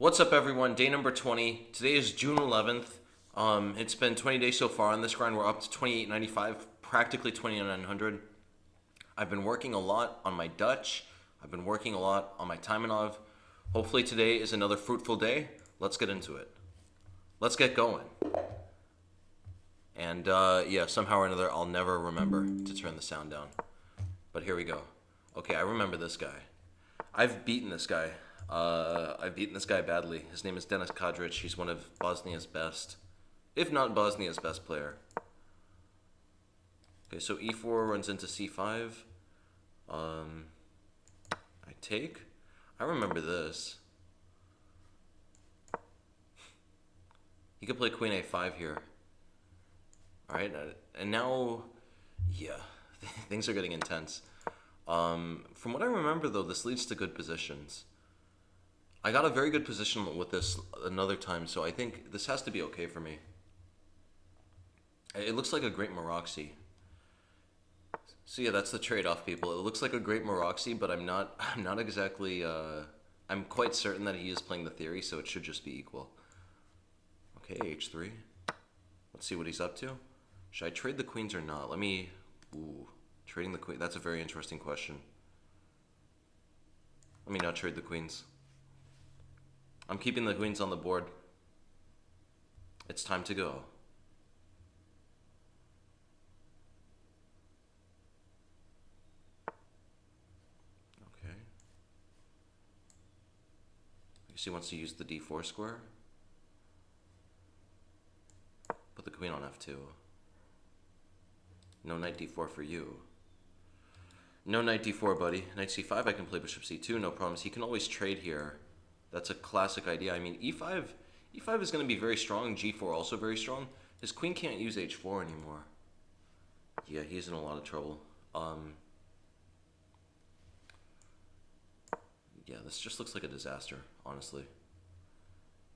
What's up, everyone? Day number 20. Today is June 11th. It's been 20 days so far on this grind. We're up to 2895, practically 2900. I've been working a lot on my Dutch. I've been working a lot on my Taimanov. Hopefully today is another fruitful day. Let's get into it. Let's get going. And yeah, somehow or another, I'll never remember to turn the sound down. But here we go. Okay, I remember this guy. I've beaten this guy. I've beaten this guy badly. His name is GM Kadric. He's one of Bosnia's best, if not Bosnia's best player. Okay, so e4 runs into c5. I take. I remember this. He could play queen a5 here. Alright, and now, yeah, things are getting intense. From what I remember, though, this leads to good positions. I got a very good position with this another time, so I think this has to be okay for me. It looks like a great Maroxy. So yeah, that's the trade-off, people. It looks like a great Maroxy, but I'm not exactly, I'm quite certain that he is playing the theory, so it should just be equal. Okay, h3. Let's see what he's up to. Should I trade the queens or not? Trading the queen, that's a very interesting question. Let me not trade the queens. I'm keeping the queens on the board. It's time to go. Okay. I guess he wants to use the d4 square. Put the queen on f2. No knight d4 for you. No knight d4, buddy. Knight c5, I can play bishop c2, no problems. He can always trade here. That's a classic idea. I mean, e5 is going to be very strong. G4 also very strong. His queen can't use h4 anymore. Yeah, he's in a lot of trouble. Yeah, this just looks like a disaster, honestly.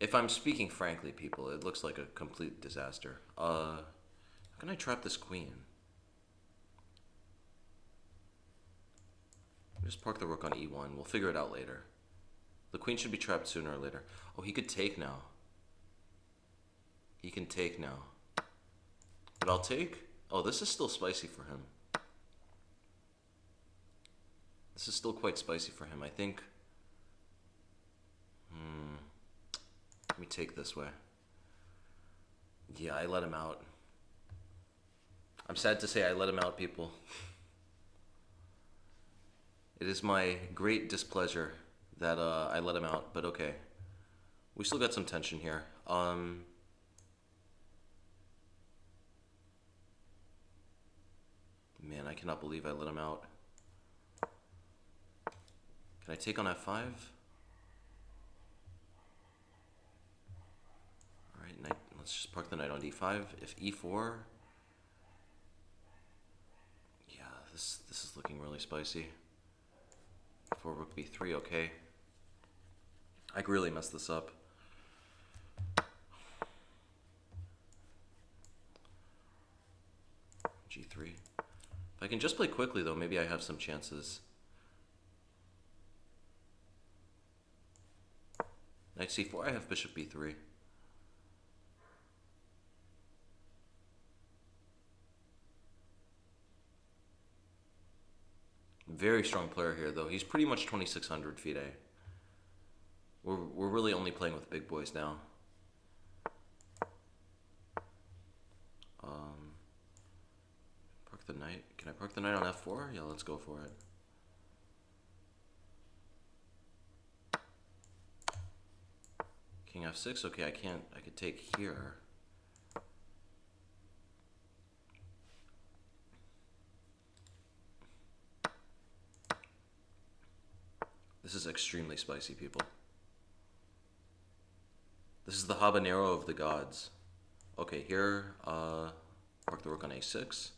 If I'm speaking frankly, people, it looks like a complete disaster. How can I trap this queen? Just park the rook on e1. We'll figure it out later. The queen should be trapped sooner or later. Oh, he could take now. He can take now. But I'll take. Oh, this is still spicy for him. This is still quite spicy for him. I think. Let me take this way. Yeah, I let him out. I'm sad to say I let him out, people. It is my great displeasure that I let him out, but okay. We still got some tension here. Man, I cannot believe I let him out. Can I take on f5? Alright, knight, let's just park the knight on d5. If e4... Yeah, this is looking really spicy. For rook b3, okay. I really messed this up. g3. If I can just play quickly, though, maybe I have some chances. Knight c4, I have bishop b3. Very strong player here, though. He's pretty much 2,600 FIDE. We're really only playing with big boys now. Park the knight. Can I park the knight on f4? Yeah, let's go for it. King f6. Okay, I can't. I could take here. This is extremely spicy, people. This is the habanero of the gods. Okay, here, park the rook on a6.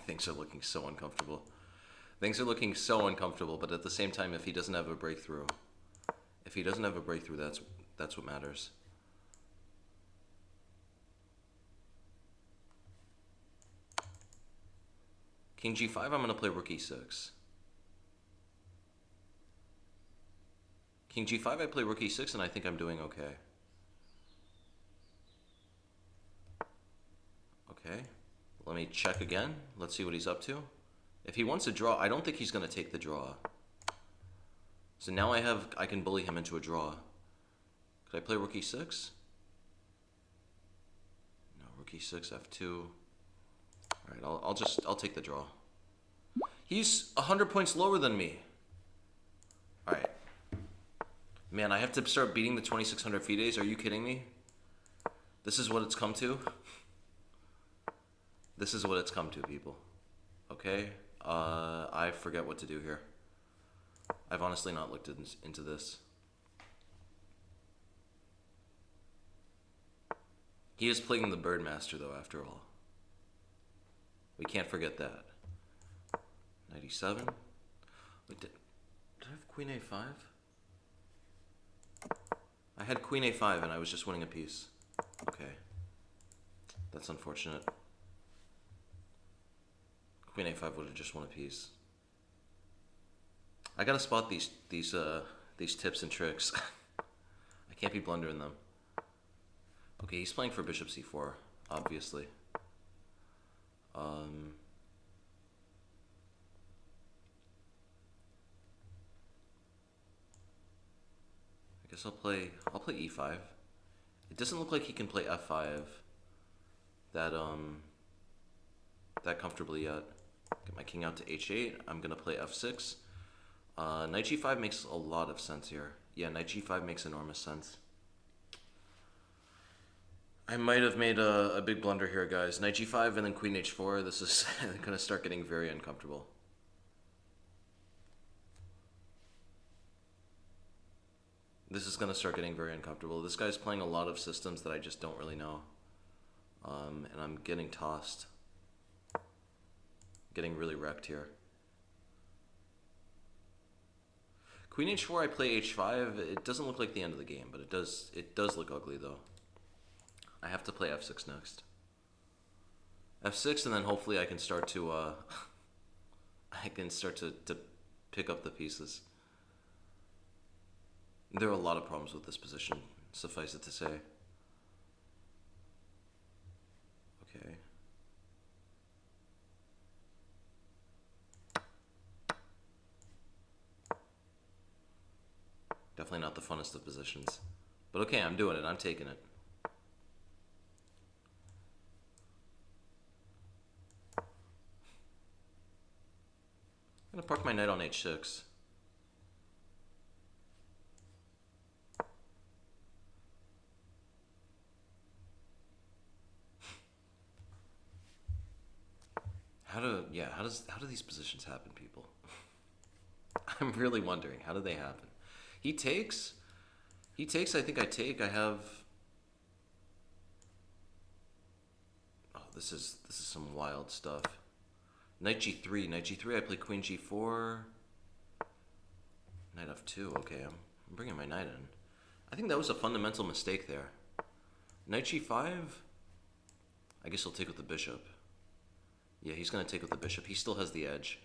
Things are looking so uncomfortable. Things are looking so uncomfortable, but at the same time, if he doesn't have a breakthrough, that's what matters. King G5, I'm going to play rook E6. King G5, I play rook E6, and I think I'm doing okay. Okay, let me check again. Let's see what he's up to. If he wants a draw, I don't think he's going to take the draw. So now I can bully him into a draw. Could I play rook E6? No, rook E6, F2. All right, I'll take the draw. He's 100 points lower than me. All right. Man, I have to start beating the 2600 FIDEs. Are you kidding me? This is what it's come to. This is what it's come to, people. Okay? I forget what to do here. I've honestly not looked into this. He is playing the Birdmaster, though, after all. We can't forget that. 97. Wait, did I have Queen A5? I had Queen A5 and I was just winning a piece. Okay. That's unfortunate. Queen A5 would have just won a piece. I gotta spot these tips and tricks. I can't be blundering them. Okay, he's playing for Bishop C4, obviously. I guess I'll play E5. It doesn't look like he can play F5 that comfortably yet. Get my king out to H8. I'm gonna play F6. Knight G5 makes a lot of sense here. Yeah, Knight G5 makes enormous sense. I might have made a big blunder here, guys. Knight G5 and then Queen H4. This is gonna start getting very uncomfortable. This is gonna start getting very uncomfortable. This guy's playing a lot of systems that I just don't really know. And I'm getting tossed. Getting really wrecked here. Queen H4, I play H5. It doesn't look like the end of the game, but it does look ugly though. I have to play F6 next. F6, and then hopefully I can start to to pick up the pieces. There are a lot of problems with this position, suffice it to say. Okay. Definitely not the funnest of positions. But okay, I'm doing it. I'm taking it. I'm gonna park my knight on H6. How do these positions happen, people? I'm really wondering, how do they happen? He takes, I think I take, I have... Oh, this is some wild stuff. Knight G3, I play Queen G4. Knight F2, okay, I'm bringing my knight in. I think that was a fundamental mistake there. Knight G5, I guess he'll take with the bishop. Yeah, he's going to take with the bishop. He still has the edge.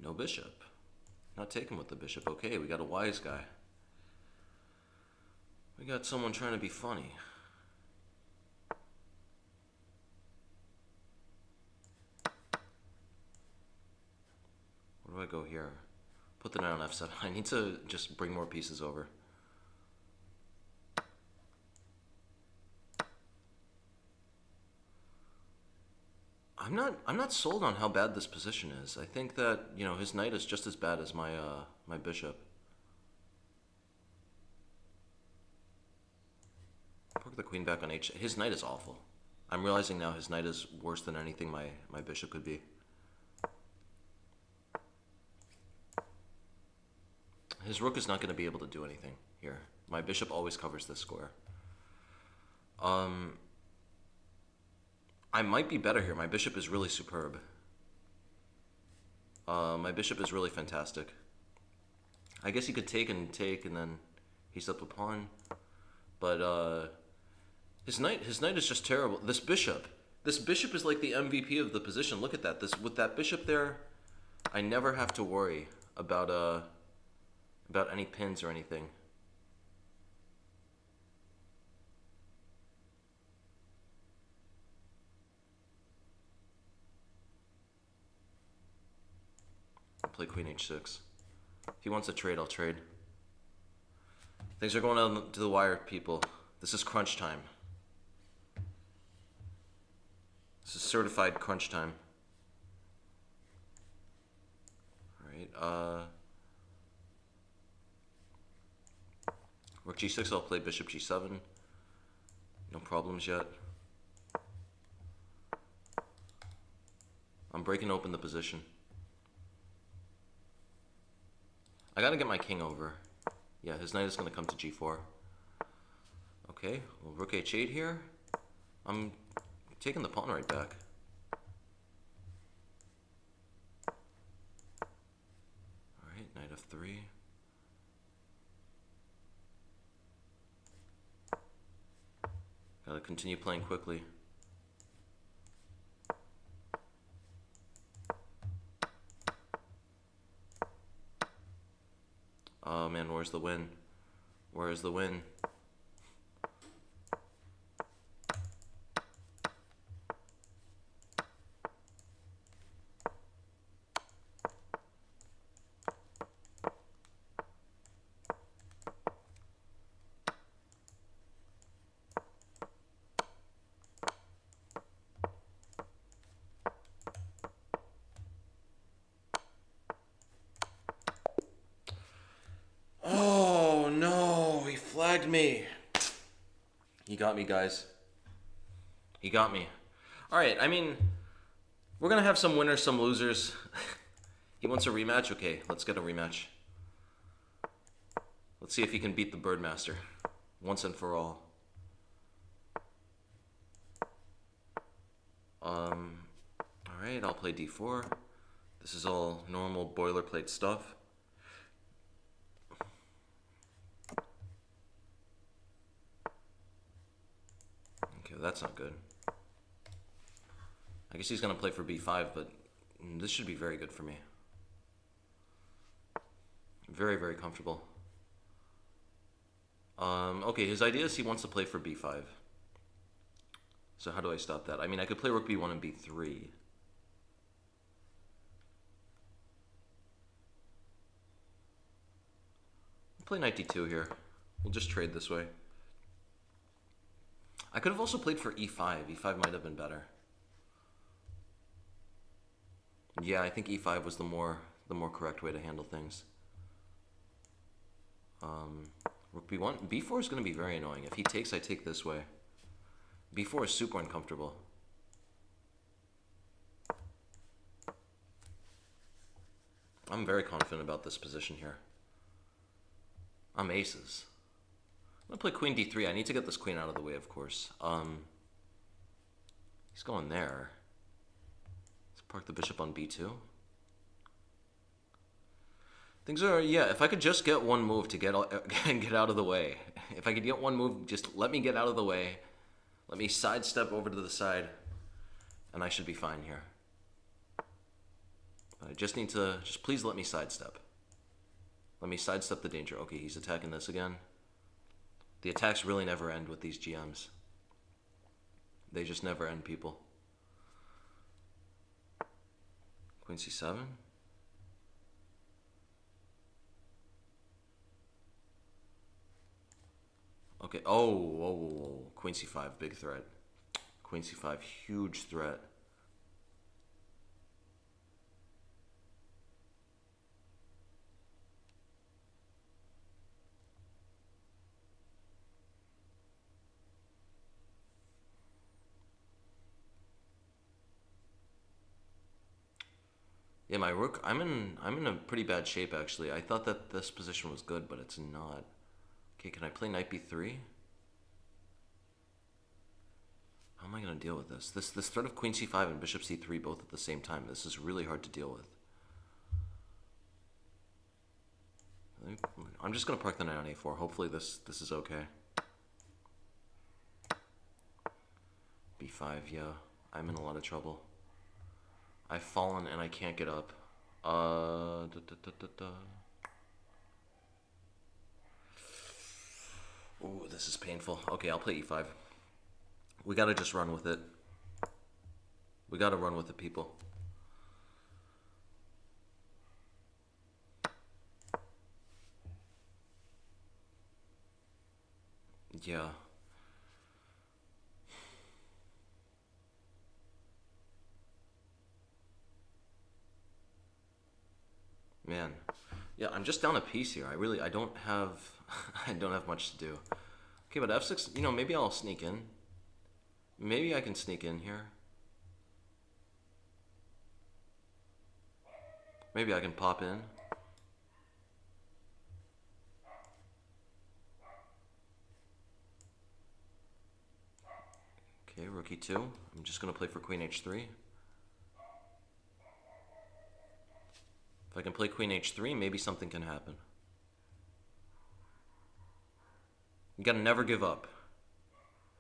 No bishop. Not taking with the bishop. Okay, we got a wise guy. We got someone trying to be funny. Where do I go here? Put the knight on F7. I need to just bring more pieces over. I'm not sold on how bad this position is. I think that, you know, his knight is just as bad as my my bishop. Put the queen back on H. His knight is awful. I'm realizing now his knight is worse than anything my bishop could be. His rook is not going to be able to do anything here. My bishop always covers this square. I might be better here. My bishop is really superb. My bishop is really fantastic. I guess he could take and then he's up a pawn. But His knight is just terrible. This bishop is like the MVP of the position. Look at that. This with that bishop there, I never have to worry about any pins or anything. I'll play queen h6. If he wants to trade, I'll trade. Things are going on to the wire, people. This is crunch time. This is certified crunch time. Alright, rook g6, I'll play bishop g7. No problems yet. I'm breaking open the position. I gotta get my king over. Yeah, his knight is gonna come to g4. Okay, well, rook h8 here. I'm taking the pawn right back. Alright, knight f3. Gotta continue playing quickly. Oh man, where's the win? Where's the win? Oh no, he flagged me. He got me, guys. He got me. Alright, I mean, we're gonna have some winners, some losers. He wants a rematch? Okay, let's get a rematch. Let's see if he can beat the Birdmaster once and for all. Alright, I'll play d4. This is all normal boilerplate stuff. Okay, that's not good. I guess he's gonna play for b5, but this should be very good for me. Very, very comfortable. Okay, his idea is he wants to play for b5. So how do I stop that? I mean, I could play rook b1 and b3. I'll play knight d2 here. We'll just trade this way. I could have also played for e5. e5 might have been better. Yeah, I think e5 was the more correct way to handle things. Rook b1. b4 is going to be very annoying. If he takes, I take this way. b4 is super uncomfortable. I'm very confident about this position here. I'm aces. I'm going to play queen d3. I need to get this queen out of the way, of course. He's going there. Let's park the bishop on b2. Things are, yeah, if I could just get one move to get out of the way. If I could get one move, just let me get out of the way. Let me sidestep over to the side. And I should be fine here. I just need to, just please let me sidestep. Let me sidestep the danger. Okay, he's attacking this again. The attacks really never end with these GMs. They just never end, people. Queen c7. Okay, oh, Queen c5, big threat. Queen c5, huge threat. Yeah, my rook, I'm in a pretty bad shape actually. I thought that this position was good, but it's not. Okay, can I play knight b3? How am I going to deal with this? This threat of queen c5 and bishop c3 both at the same time. This is really hard to deal with. I'm just going to park the knight on a4. Hopefully this is okay. B5, yeah. I'm in a lot of trouble. I've fallen and I can't get up. Da, da, da, da, da. Ooh, this is painful. Okay, I'll play E5. We gotta just run with it. We gotta run with it, people. Yeah. Man. Yeah, I'm just down a piece here. I don't have, I don't have much to do. Okay, but F6, maybe I'll sneak in. Maybe I can sneak in here. Maybe I can pop in. Okay, rook e2. I'm just gonna play for queen h3. If I can play queen h3, maybe something can happen. You gotta never give up.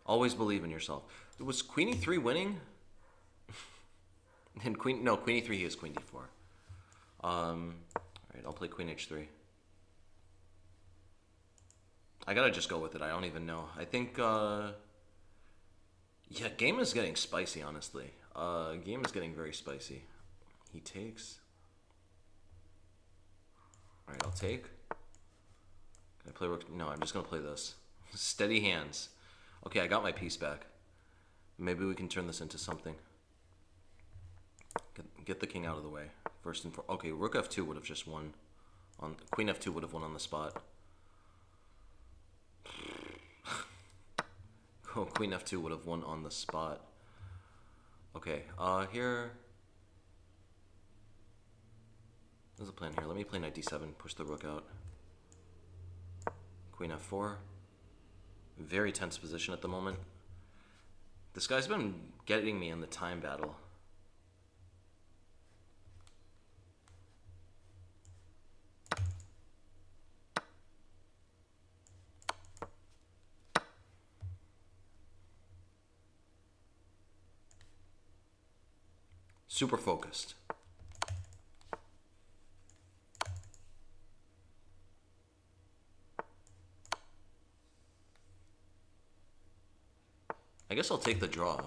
Always believe in yourself. Was queen e3 winning? And queen e3 he is queen d4. Alright, I'll play queen h3. I gotta just go with it. I don't even know. I think, yeah, game is getting spicy, honestly. Game is getting very spicy. He takes. Alright, I'll take. Can I play rook? No, I'm just gonna play this. Steady hands. Okay, I got my piece back. Maybe we can turn this into something. Get the king out of the way. First and foremost. Okay, rook f2 would have just won. Queen f2 would have won on the spot. Oh, queen f2 would have won on the spot. Okay, here. There's a plan here. Let me play knight d7, push the rook out. Queen f4. Very tense position at the moment. This guy's been getting me in the time battle. Super focused. I guess I'll take the draw.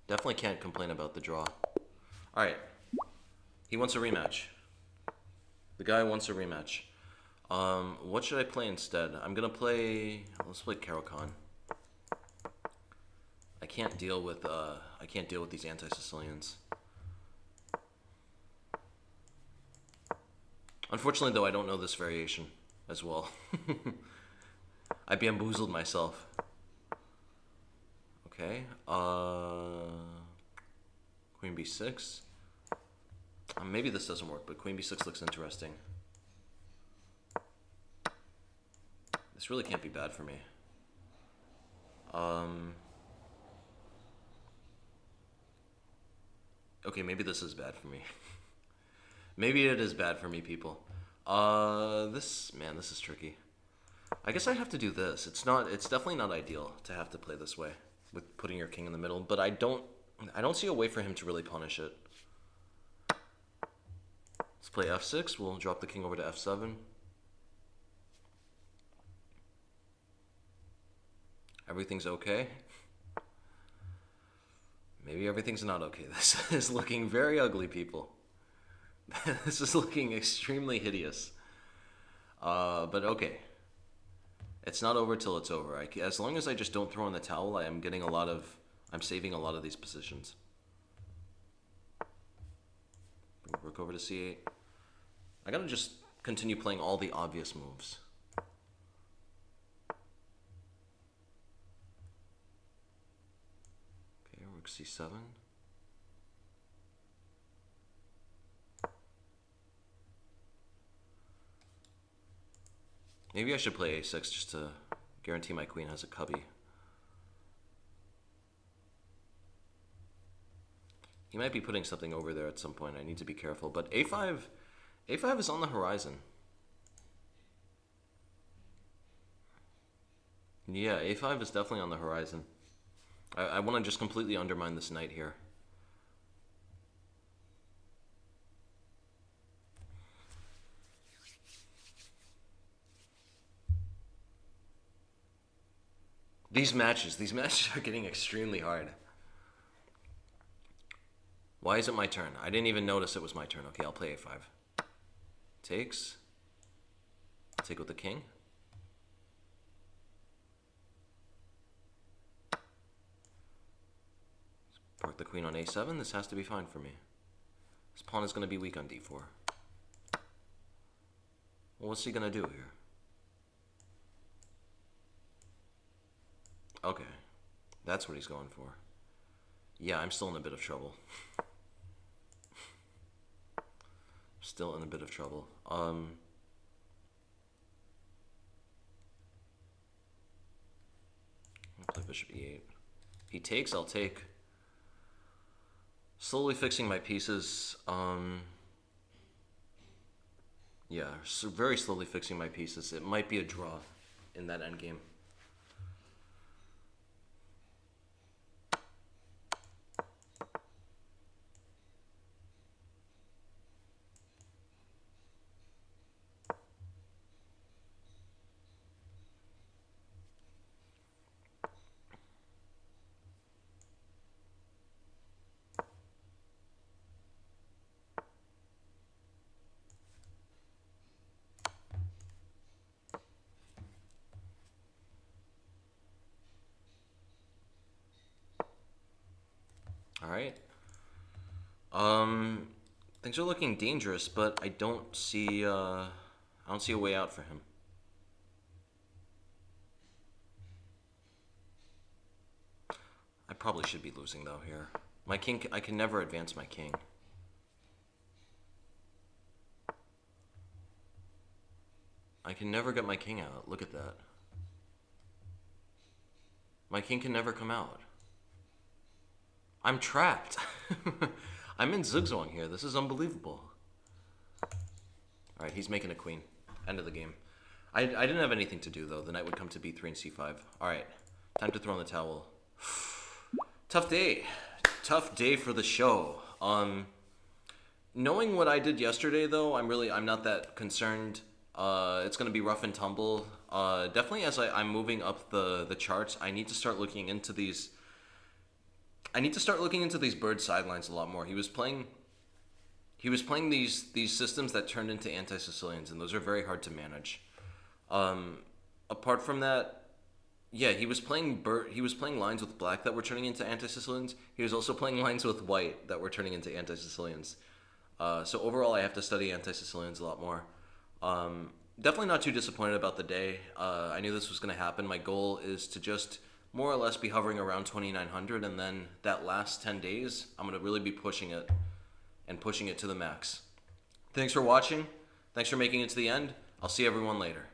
Definitely can't complain about the draw. Alright. He wants a rematch. The guy wants a rematch. What should I play instead? I'm gonna play... Let's play Caro-Kann. I can't deal with these anti-Sicilians. Unfortunately, though, I don't know this variation as well. I bamboozled myself. Okay. Queen b6. Maybe this doesn't work, but queen b6 looks interesting. This really can't be bad for me. Okay, maybe this is bad for me. Maybe it is bad for me, people. This is tricky. I guess I have to do this. It's definitely not ideal to have to play this way with putting your king in the middle, but I don't see a way for him to really punish it. Let's play f6. We'll drop the king over to f7. Everything's okay. Maybe everything's not okay. This is looking very ugly, people. This is looking extremely hideous. But okay. It's not over till it's over. As long as I just don't throw in the towel, I'm saving a lot of these positions. Bring rook over to c8. I gotta just continue playing all the obvious moves. Okay, rook c7. Maybe I should play a6 just to guarantee my queen has a cubby. He might be putting something over there at some point. I need to be careful. But a5 is on the horizon. Yeah, a5 is definitely on the horizon. I want to just completely undermine this knight here. These matches are getting extremely hard. Why is it my turn? I didn't even notice it was my turn. Okay, I'll play a5. Takes. Take with the king. Park the queen on a7. This has to be fine for me. This pawn is going to be weak on d4. Well, what's he going to do here? Okay. That's what he's going for. Yeah, I'm still in a bit of trouble. Still in a bit of trouble. I'll play bishop e8. He takes, I'll take. Slowly fixing my pieces. Yeah, so very slowly fixing my pieces. It might be a draw in that endgame. All right. Things are looking dangerous, but I don't see a way out for him. I probably should be losing though here. My king, I can never advance my king. I can never get my king out. Look at that. My king can never come out. I'm trapped. I'm in zigzag here. This is unbelievable. All right, he's making a queen. End of the game. I didn't have anything to do, though. The knight would come to b3 and c5. All right, time to throw in the towel. Tough day. Tough day for the show. Knowing what I did yesterday, though, I'm not that concerned. It's going to be rough and tumble. Definitely as I'm moving up the charts, I need to start looking into these... bird sidelines a lot more. He was playing these systems that turned into anti-Sicilians, and those are very hard to manage. Apart from that, yeah, he was playing lines with black that were turning into anti-Sicilians. He was also playing lines with white that were turning into anti-Sicilians. So overall, I have to study anti-Sicilians a lot more. Definitely not too disappointed about the day. I knew this was going to happen. My goal is to just more or less be hovering around 2,900, and then that last 10 days, I'm going to really be pushing it to the max. Thanks for watching. Thanks for making it to the end. I'll see everyone later.